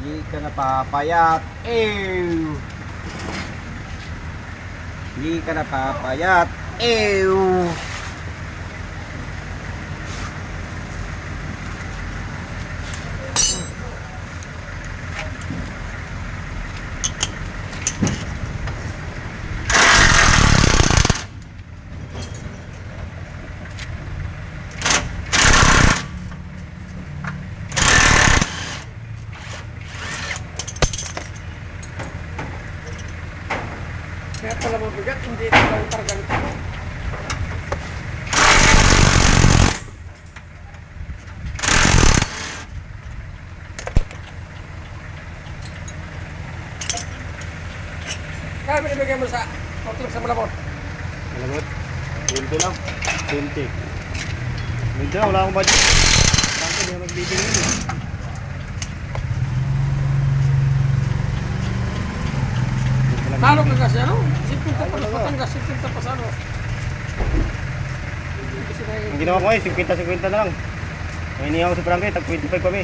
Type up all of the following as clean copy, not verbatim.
Hindi ka napapayat. Ew. Hindi ka napapayat. Ew. Kaya pala mabigat, hindi ito lang targanito. Kaya binibigay mo sa outlook sa malabot? Malabot? 20 lang. 20. Medyo wala akong budget. Bakit hindi magbibigay yun? Talo ka kasi ano? 50 pa na Batangas, 50 pa sa ano? Ang ginawa ko 50-50 na lang. May inihaw si Frankie, tag 25 kami.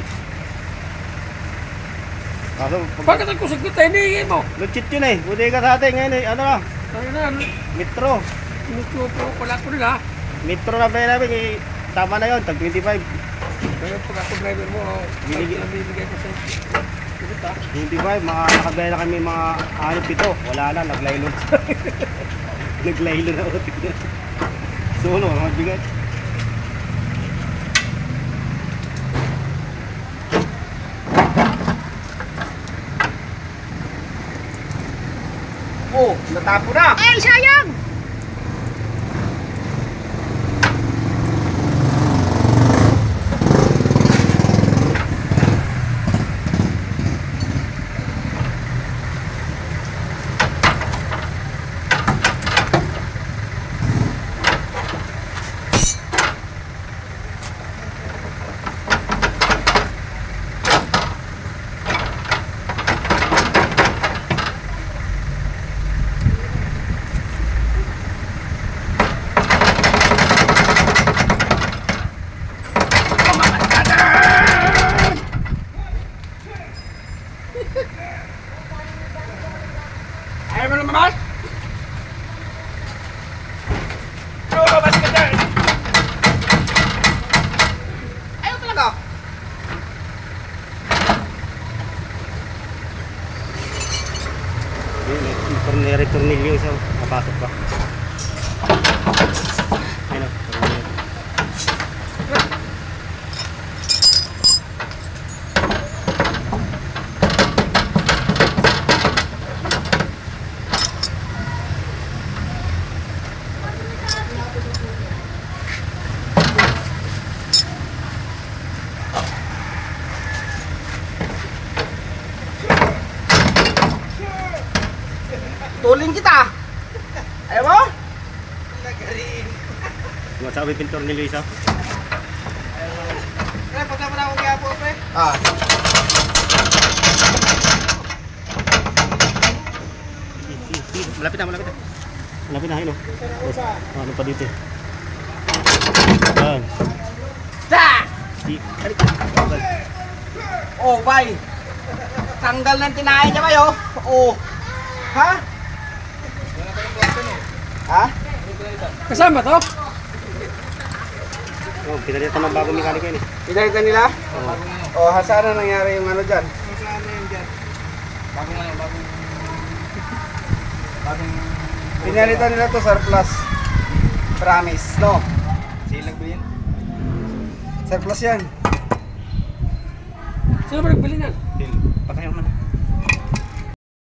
Kaso, Bakit ako sa kita hinihingi mo? legit yun eh. Buti ka sa atin ngayon eh. Ano na? Ano na? Metro. Tinuturo po pala ko nila. Metro na play namin eh. Tama na yun, tag 25. Kaya pag ako driver mo, bibigay ko sa 25, mga nakabaya na kami mga 6-7. Wala na, naglaylon. Naglaylon ako. So ano, mabigat. Oh, natapo na! Ay, sayang! Ayaw mo lumabas? Lumabas ka dyan! Ayaw talaga! May tornilyo isa, napasok pa. Ayun o, tornilyo. Tuling kita! Ayaw mo? Nagarin. Masabi pin tornilyo isa. Pre, punta mo na ako kaya po, pre. Ah. Malapit na, malapit na. Malapit na, yun o. Ano pa dito? Ayan. Da! Oh, bay! Tanggal ng tinahe niya kayo. Oh. Ha? Ha? Kasama to? Oh, pinalitan ng bagong mekaniko yun eh. Pinalitan nila? Oh, saan na nangyari yung ano dyan? Saan na yun dyan? Bagong ano, bagong... Pinalitan nila to surplus. Promise, no? Silag ba yun? Surplus yan. Sino ba nagbili niyan? Patayo man.